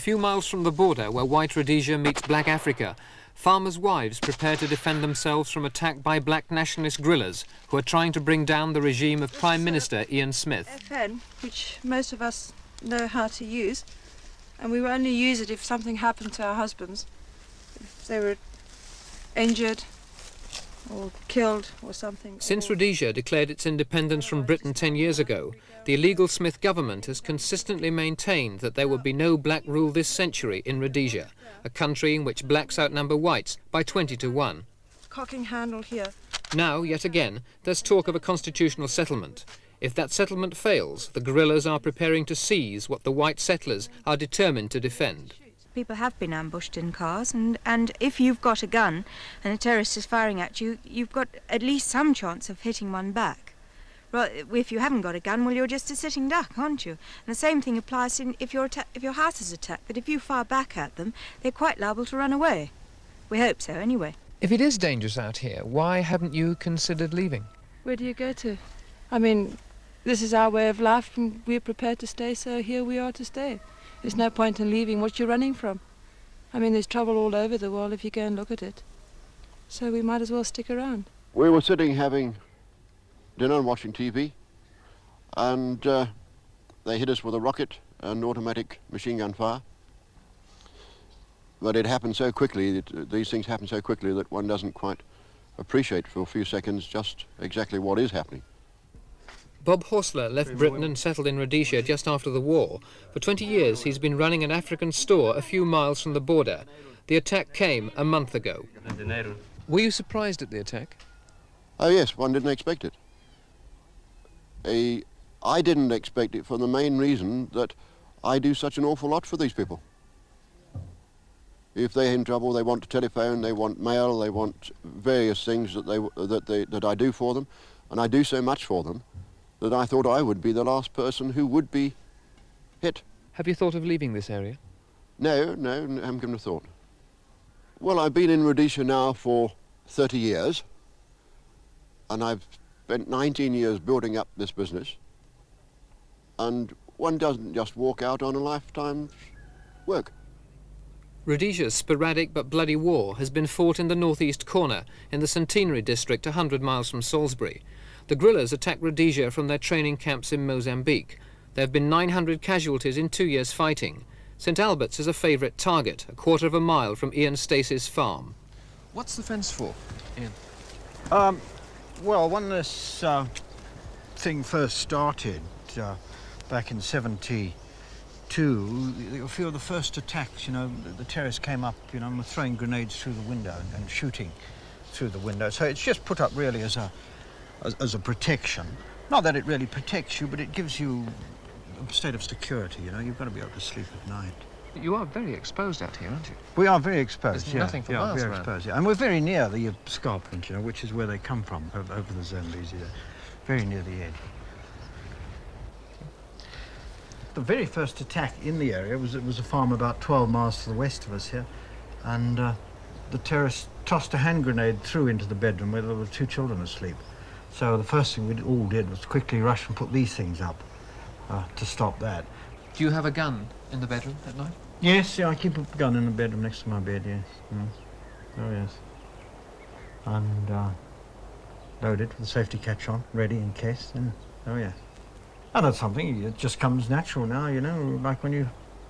few miles from the border where white Rhodesia meets black Africa, farmers' wives prepare to defend themselves from attack by black nationalist guerrillas who are trying to bring down the regime of Prime Minister Ian Smith. FN, which most of us know how to use, and we will only use it if something happened to our husbands, if they were injured or killed or something. Since Rhodesia declared its independence from Britain 10 years ago, the illegal Smith government has consistently maintained that there will be no black rule this century in Rhodesia, a country in which blacks outnumber whites by 20 to 1. Cocking handle here. Now, yet again, there's talk of a constitutional settlement. If that settlement fails, the guerrillas are preparing to seize what the white settlers are determined to defend. People have been ambushed in cars, and if you've got a gun and a terrorist is firing at you, you've got at least some chance of hitting one back. Well, if you haven't got a gun, well, you're just a sitting duck, aren't you? And the same thing applies if your house is attacked, that if you fire back at them, they're quite liable to run away. We hope so, anyway. If it is dangerous out here, why haven't you considered leaving? Where do you go to? I mean, this is our way of life, and we're prepared to stay, so here we are to stay. There's no point in leaving what you're running from. I mean, there's trouble all over the world if you go and look at it. So we might as well stick around. We were sitting having dinner and watching TV, and they hit us with a rocket and automatic machine gun fire. But it happened so quickly, these things happen so quickly that one doesn't quite appreciate for a few seconds just exactly what is happening. Bob Horsler left Britain and settled in Rhodesia just after the war. For 20 years he's been running an African store a few miles from the border. The attack came a month ago. Were you surprised at the attack? Oh yes, one didn't expect it. I didn't expect it for the main reason that I do such an awful lot for these people. If they're in trouble, they want a telephone, they want mail, they want various things that I do for them, and I do so much for them that I thought I would be the last person who would be hit. Have you thought of leaving this area? No, I haven't given a thought. Well, I've been in Rhodesia now for 30 years, and I've spent 19 years building up this business, and one doesn't just walk out on a lifetime's work. Rhodesia's sporadic but bloody war has been fought in the northeast corner, in the Centenary district 100 miles from Salisbury. The guerrillas attacked Rhodesia from their training camps in Mozambique. There have been 900 casualties in 2 years fighting. St Albert's is a favourite target, a quarter of a mile from Ian Stacey's farm. What's the fence for, Ian? Well, when this thing first started, back in '72, a few of the first attacks, you know, the terrorists came up, you know, and were throwing grenades through the window and shooting through the window. So it's just put up really as a protection. Not that it really protects you, but it gives you a state of security, you know. You've got to be able to sleep at night. You are very exposed out here, aren't you? We are very exposed, There's yeah. nothing for miles around. Exposed, yeah. And we're very near the escarpment, you know, which is where they come from, over the Zambezi, very near the edge. The very first attack in the area was a farm about 12 miles to the west of us here, and the terrorists tossed a hand grenade through into the bedroom where there were 2 children asleep. So the first thing we all did was quickly rush and put these things up to stop that. Do you have a gun in the bedroom at night? Yes, yeah, I keep a gun in the bedroom next to my bed, yes. Oh, yes. And loaded with a safety catch on, ready in case, oh, yes. And that's something, it just comes natural now, you know, like when you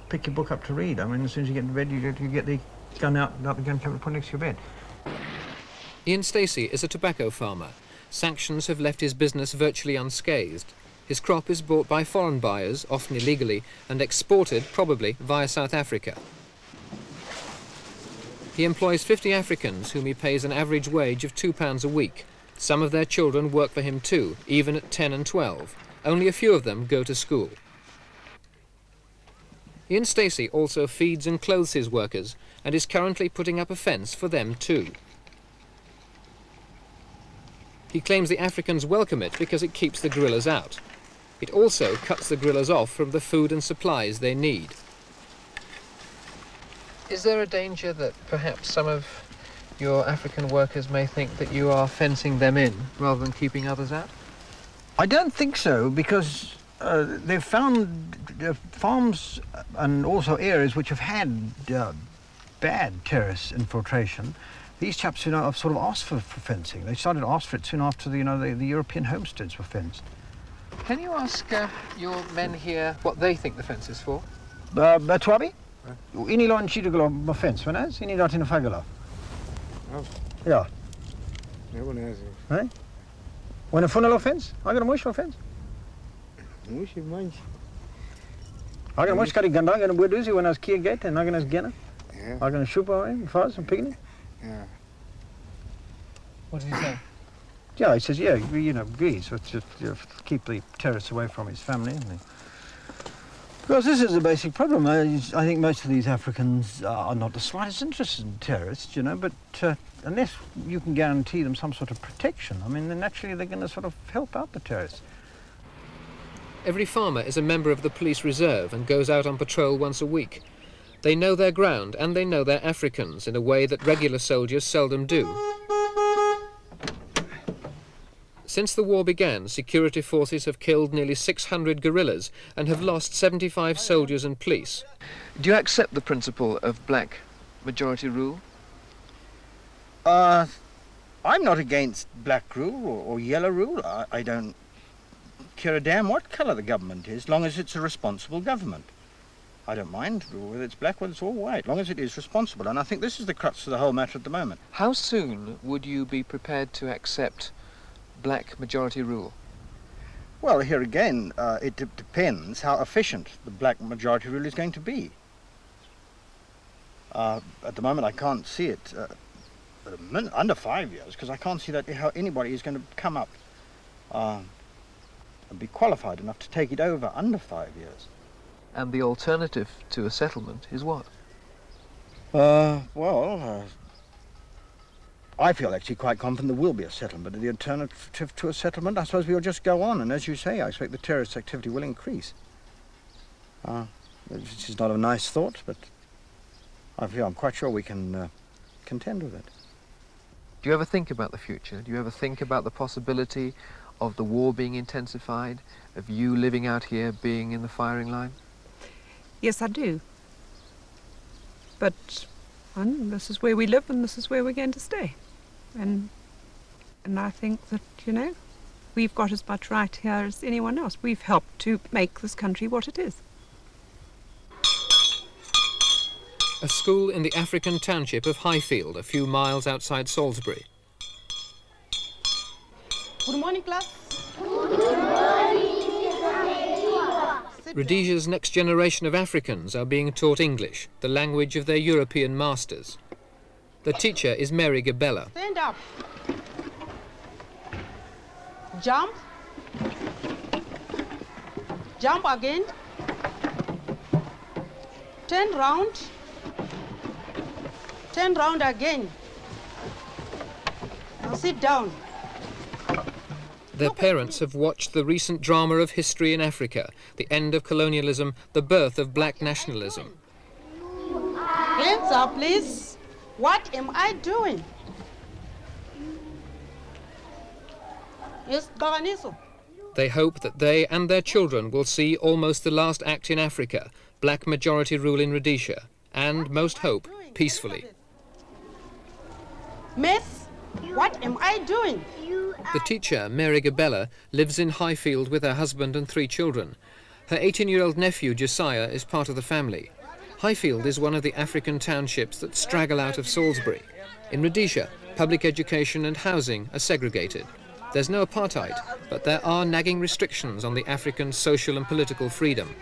pick your book up to read. I mean, as soon as you get into bed, you get the gun out the gun cabinet, put next to your bed. Ian Stacey is a tobacco farmer. Sanctions have left his business virtually unscathed. His crop is bought by foreign buyers, often illegally, and exported, probably, via South Africa. He employs 50 Africans whom he pays an average wage of £2 a week. Some of their children work for him too, even at 10 and 12. Only a few of them go to school. Ian Stacey also feeds and clothes his workers and is currently putting up a fence for them too. He claims the Africans welcome it because it keeps the guerrillas out. It also cuts the guerrillas off from the food and supplies they need. Is there a danger that perhaps some of your African workers may think that you are fencing them in rather than keeping others out? I don't think so, because they've found farms and also areas which have had bad terrace infiltration. These chaps, have sort of asked for fencing. They started to ask for it soon after the European homesteads were fenced. Can you ask your men here what they think the fence is for? Batwabi? Ini lo nchiduglo ma fence, manas? Ini dot in a fagala. Yeah. Hey? When a funnel fence? I got a mush fence. Mush manch. I got a mush kari ganda and a buduzi when I was key gate and I got a gena. Yeah. I got a shoop away, fast and picnic. Yeah. What did he say? Yeah, he says, yeah, agrees. So just keep the terrorists away from his family. Because this is a basic problem. I think most of these Africans are not the slightest interested in terrorists, but unless you can guarantee them some sort of protection, then naturally they're going to sort of help out the terrorists. Every farmer is a member of the police reserve and goes out on patrol once a week. They know their ground and they know their Africans in a way that regular soldiers seldom do. Since the war began, security forces have killed nearly 600 guerrillas and have lost 75 soldiers and police. Do you accept the principle of black majority rule? I'm not against black rule or yellow rule. I don't care a damn what colour the government is, as long as it's a responsible government. I don't mind whether it's black, whether it's all white, as long as it is responsible. And I think this is the crux of the whole matter at the moment. How soon would you be prepared to accept black majority rule? Well, here again, it depends how efficient the black majority rule is going to be. At the moment, I can't see it under 5 years, because I can't see that how anybody is going to come up and be qualified enough to take it over under 5 years. And the alternative to a settlement is what? I feel actually quite confident there will be a settlement. The alternative to a settlement, I suppose we'll just go on, and as you say, I expect the terrorist activity will increase. Which is not a nice thought, but I'm quite sure we can contend with it. Do you ever think about the future? Do you ever think about the possibility of the war being intensified, of you living out here being in the firing line? Yes, I do. But this is where we live and this is where we're going to stay. And I think that, we've got as much right here as anyone else. We've helped to make this country what it is. A school in the African township of Highfield, a few miles outside Salisbury. Good morning, class. Rhodesia's next generation of Africans are being taught English, the language of their European masters. The teacher is Mary Gabella. Stand up. Jump. Jump again. Turn round. Turn round again. Now sit down. Their parents have watched the recent drama of history in Africa, the end of colonialism, the birth of black nationalism. Hands up, please. What am I doing? Yes, Gaganiso. They hope that they and their children will see almost the last act in Africa, black majority rule in Rhodesia, and, most hope, peacefully. Miss, what am I doing? The teacher, Mary Gabella, lives in Highfield with her husband and 3 children. Her 18-year-old nephew, Josiah, is part of the family. Highfield is one of the African townships that straggle out of Salisbury. In Rhodesia, public education and housing are segregated. There's no apartheid, but there are nagging restrictions on the African social and political freedom.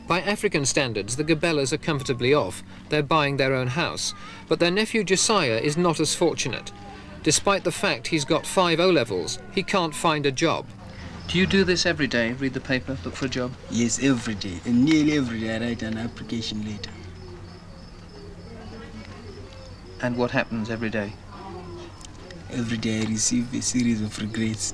By African standards, the Gabellas are comfortably off. They're buying their own house. But their nephew Josiah is not as fortunate. Despite the fact he's got 5 O-levels, he can't find a job. Do you do this every day? Read the paper, look for a job? Yes, every day. And nearly every day I write an application letter. And what happens every day? Every day I receive a series of regrets.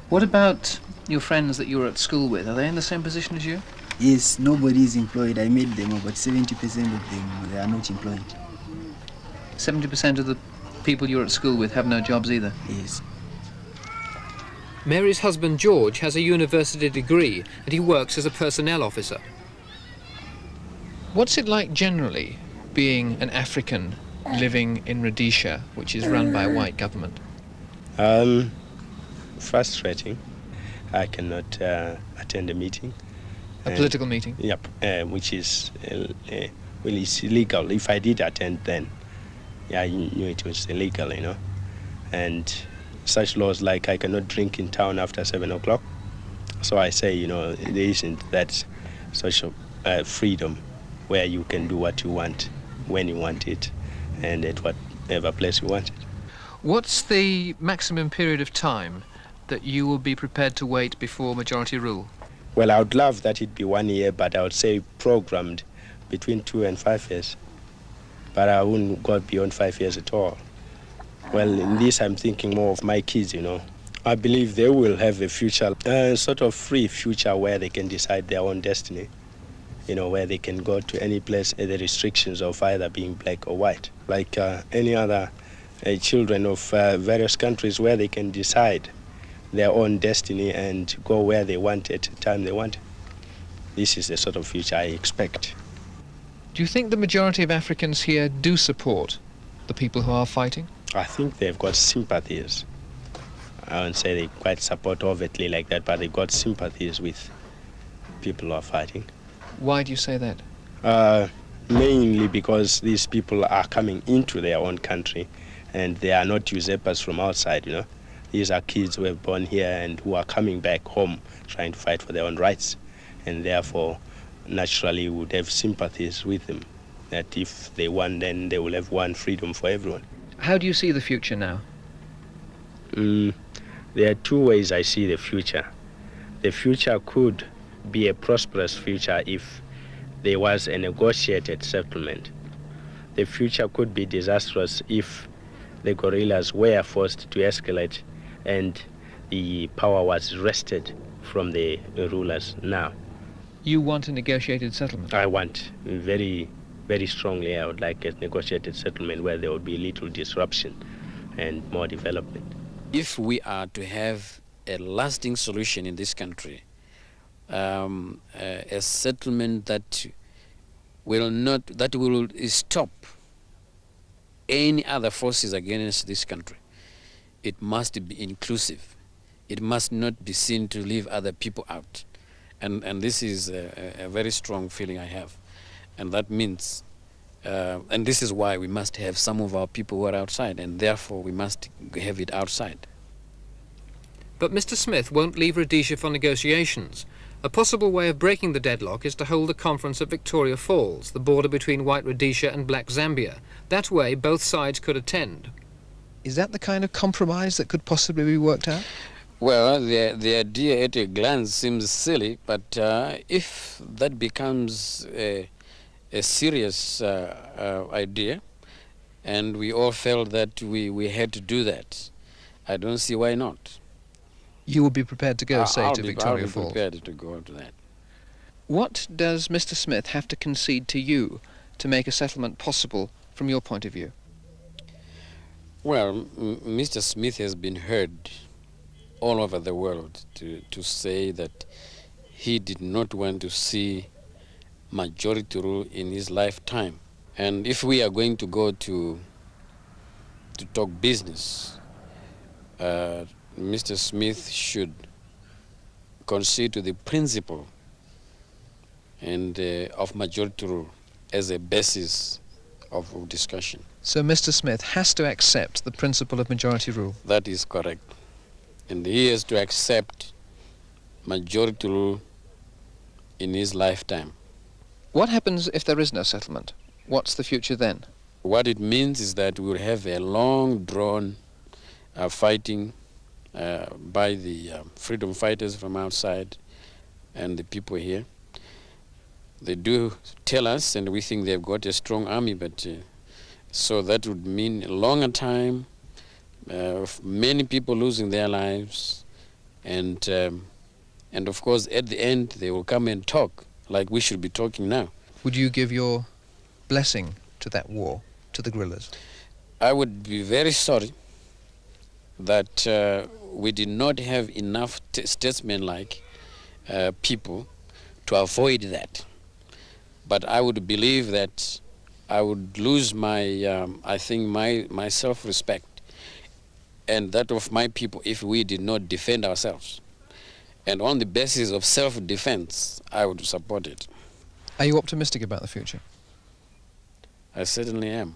What about your friends that you were at school with? Are they in the same position as you? Yes, nobody is employed. I met them, about 70% of them, they are not employed. 70% of the people you're at school with have no jobs either. Yes. Mary's husband George has a university degree and he works as a personnel officer. What's it like generally being an African living in Rhodesia, which is run by a white government? Frustrating. I cannot attend a meeting. A political meeting? Yep, which is well, it's illegal. If I did attend then, yeah, I knew it was illegal, you know. And such laws like I cannot drink in town after 7 o'clock. So I say, you know, there isn't that social freedom where you can do what you want, when you want it, and at whatever place you want it. What's the maximum period of time that you will be prepared to wait before majority rule? Well, I would love that it be 1 year, but I would say programmed between 2 and 5 years. But I wouldn't go beyond 5 years at all. Well, in this, I'm thinking more of my kids, you know. I believe they will have a future, sort of free future where they can decide their own destiny, you know, where they can go to any place at the restrictions of either being black or white, like any other children of various countries where they can decide their own destiny and go where they want at the time they want. This is the sort of future I expect. Do you think the majority of Africans here do support the people who are fighting? I think they've got sympathies. I wouldn't say they quite support overtly like that, but they've got sympathies with people who are fighting. Why do you say that? Mainly because these people are coming into their own country and they are not usurpers from outside, you know. These are kids who were born here and who are coming back home trying to fight for their own rights, and therefore naturally would have sympathies with them, that if they won, then they will have won freedom for everyone. How do you see the future now? There are two ways I see the future. The future could be a prosperous future if there was a negotiated settlement. The future could be disastrous if the guerrillas were forced to escalate and the power was wrested from the rulers now. You want a negotiated settlement? I want, very, very strongly, I would like a negotiated settlement where there would be little disruption and more development. If we are to have a lasting solution in this country, a settlement that will stop any other forces against this country, it must be inclusive. It must not be seen to leave other people out. And this is a very strong feeling I have. And that means, and this is why we must have some of our people who are outside, and therefore we must have it outside. But Mr. Smith won't leave Rhodesia for negotiations. A possible way of breaking the deadlock is to hold a conference at Victoria Falls, the border between white Rhodesia and black Zambia. That way both sides could attend. Is that the kind of compromise that could possibly be worked out? Well, the idea at a glance seems silly, but if that becomes a serious idea, and we all felt that we had to do that, I don't see why not. You would be prepared to go, say, to Victoria Falls? I'll be prepared to go to that. What does Mr. Smith have to concede to you to make a settlement possible from your point of view? Well, Mr. Smith has been heard all over the world to say that he did not want to see majority rule in his lifetime. And if we are going to go to talk business, Mr. Smith should concede to the principle and of majority rule as a basis of discussion. So Mr. Smith has to accept the principle of majority rule? That is correct. And he has to accept majority rule in his lifetime. What happens if there is no settlement? What's the future then? What it means is that we will have a long-drawn fighting by the freedom fighters from outside and the people here. They do tell us, and we think they've got a strong army, but so that would mean a longer time, many people losing their lives, and of course at the end they will come and talk like we should be talking now. Would you give your blessing to that war, to the guerrillas? I would be very sorry that we did not have enough statesmen-like people to avoid that. But I would believe that I would lose my, I think, my self-respect and that of my people if we did not defend ourselves. And on the basis of self-defense, I would support it. Are you optimistic about the future? I certainly am.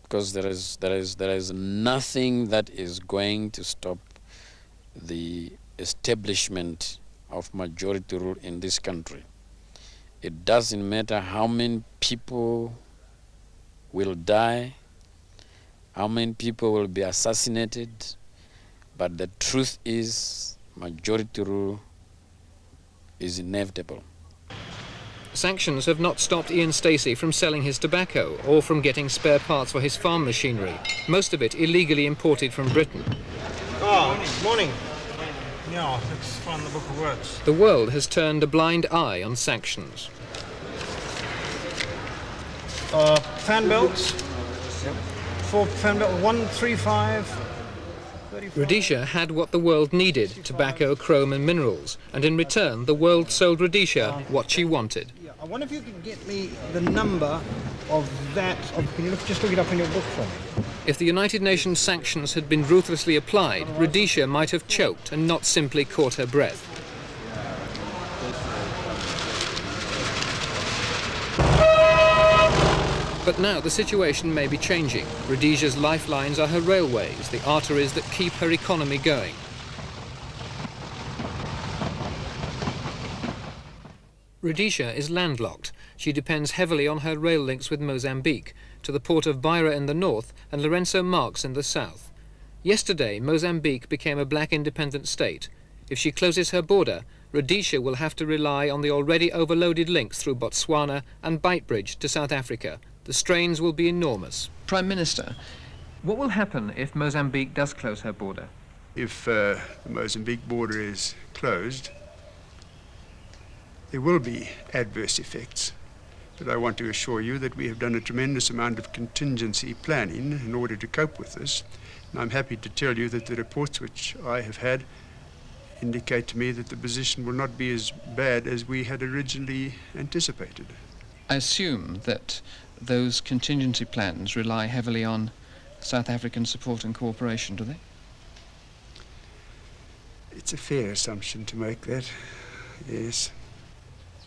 Because there is nothing that is going to stop the establishment of majority rule in this country. It doesn't matter how many people will die, how many people will be assassinated, but the truth is majority rule is inevitable. Sanctions have not stopped Ian Stacey from selling his tobacco or from getting spare parts for his farm machinery, most of it illegally imported from Britain. Oh, morning. Yeah, let's find the book of words. The world has turned a blind eye on sanctions. Fan belts. Yep. 4 fan belt, 135. Rhodesia had what the world needed, tobacco, chrome and minerals, and in return the world sold Rhodesia what she wanted. I wonder if you could get me the number of that. Can you just look it up in your book for me? If the United Nations sanctions had been ruthlessly applied, Rhodesia might have choked and not simply caught her breath. But now the situation may be changing. Rhodesia's lifelines are her railways, the arteries that keep her economy going. Rhodesia is landlocked. She depends heavily on her rail links with Mozambique, to the port of Beira in the north and Lourenço Marques in the south. Yesterday, Mozambique became a black independent state. If she closes her border, Rhodesia will have to rely on the already overloaded links through Botswana and Beitbridge to South Africa. The strains will be enormous. Prime Minister, what will happen if Mozambique does close her border? If the Mozambique border is closed, there will be adverse effects. But I want to assure you that we have done a tremendous amount of contingency planning in order to cope with this. And I'm happy to tell you that the reports which I have had indicate to me that the position will not be as bad as we had originally anticipated. I assume that those contingency plans rely heavily on South African support and cooperation, do they? It's a fair assumption to make that, yes.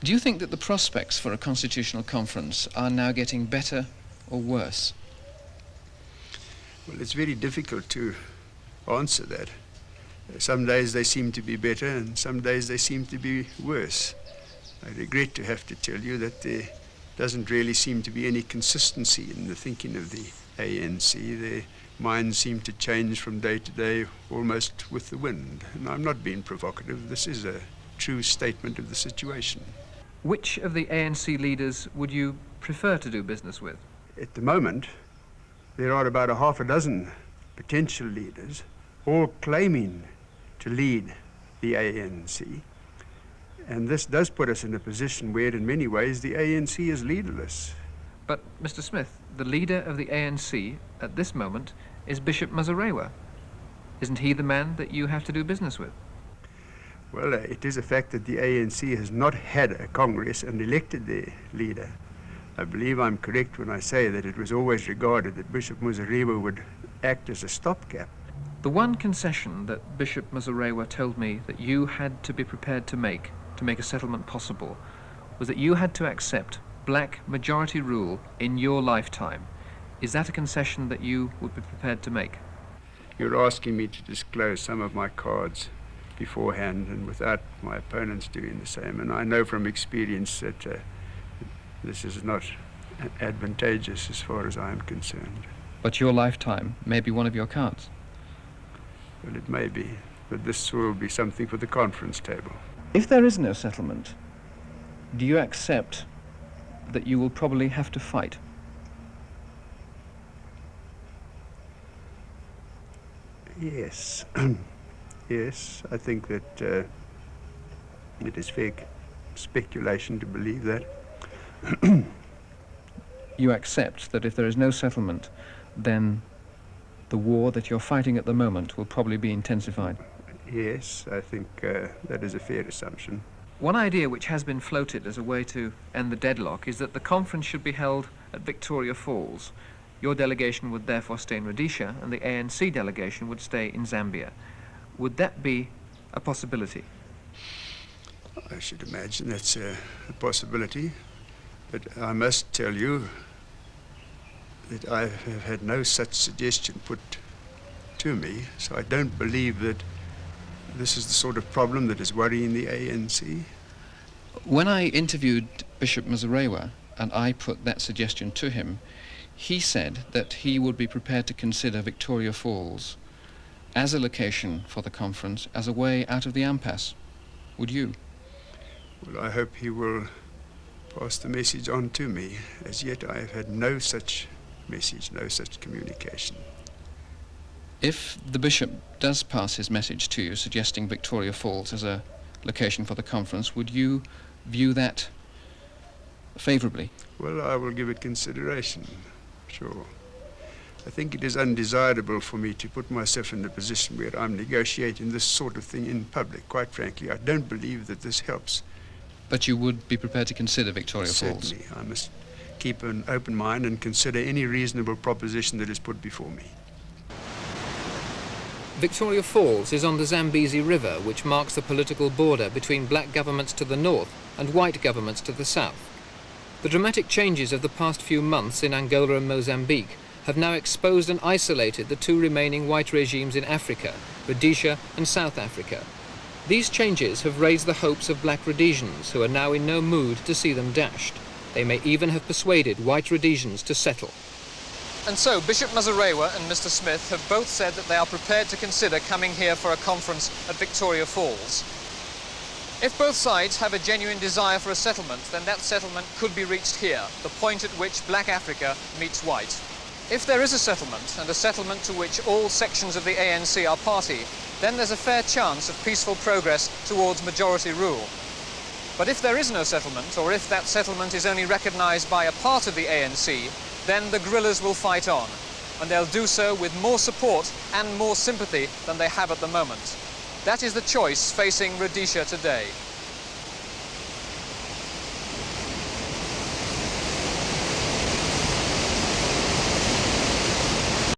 Do you think that the prospects for a constitutional conference are now getting better or worse? Well, it's very difficult to answer that. Some days they seem to be better and some days they seem to be worse. I regret to have to tell you that there doesn't really seem to be any consistency in the thinking of the ANC. Their minds seem to change from day to day almost with the wind. And I'm not being provocative. This is a true statement of the situation. Which of the ANC leaders would you prefer to do business with? At the moment, there are about a half a dozen potential leaders, all claiming to lead the ANC. And this does put us in a position where, in many ways, the ANC is leaderless. But, Mr. Smith, the leader of the ANC at this moment is Bishop Muzorewa. Isn't he the man that you have to do business with? Well, it is a fact that the ANC has not had a Congress and elected their leader. I believe I'm correct when I say that it was always regarded that Bishop Muzorewa would act as a stopgap. The one concession that Bishop Muzorewa told me that you had to be prepared to make a settlement possible was that you had to accept black majority rule in your lifetime. Is that a concession that you would be prepared to make? You're asking me to disclose some of my cards beforehand and without my opponents doing the same. And I know from experience that this is not advantageous as far as I'm concerned. But your lifetime may be one of your cards. Well, it may be, but this will be something for the conference table. If there is no settlement, do you accept that you will probably have to fight? Yes. Yes, I think that it is fair speculation to believe that. you accept that if there is no settlement, then the war that you're fighting at the moment will probably be intensified? Yes, I think that is a fair assumption. One idea which has been floated as a way to end the deadlock is that the conference should be held at Victoria Falls. Your delegation would therefore stay in Rhodesia and the ANC delegation would stay in Zambia. Would that be a possibility? I should imagine that's a possibility, but I must tell you that I have had no such suggestion put to me, so I don't believe that this is the sort of problem that is worrying the ANC. When I interviewed Bishop Mazarewa and I put that suggestion to him, he said that he would be prepared to consider Victoria Falls as a location for the conference, as a way out of the impasse. Would you? Well, I hope he will pass the message on to me. As yet I have had no such message, no such communication. If the bishop does pass his message to you suggesting Victoria Falls as a location for the conference, would you view that favourably? Well, I will give it consideration, sure. I think it is undesirable for me to put myself in a position where I'm negotiating this sort of thing in public. Quite frankly, I don't believe that this helps. But you would be prepared to consider Victoria Falls? Certainly. I must keep an open mind and consider any reasonable proposition that is put before me. Victoria Falls is on the Zambezi River, which marks the political border between black governments to the north and white governments to the south. The dramatic changes of the past few months in Angola and Mozambique have now exposed and isolated the two remaining white regimes in Africa, Rhodesia and South Africa. These changes have raised the hopes of black Rhodesians, who are now in no mood to see them dashed. They may even have persuaded white Rhodesians to settle. And so Bishop Mazarewa and Mr. Smith have both said that they are prepared to consider coming here for a conference at Victoria Falls. If both sides have a genuine desire for a settlement, then that settlement could be reached here, the point at which black Africa meets white. If there is a settlement, and a settlement to which all sections of the ANC are party, then there's a fair chance of peaceful progress towards majority rule. But if there is no settlement, or if that settlement is only recognised by a part of the ANC, then the guerrillas will fight on, and they'll do so with more support and more sympathy than they have at the moment. That is the choice facing Rhodesia today.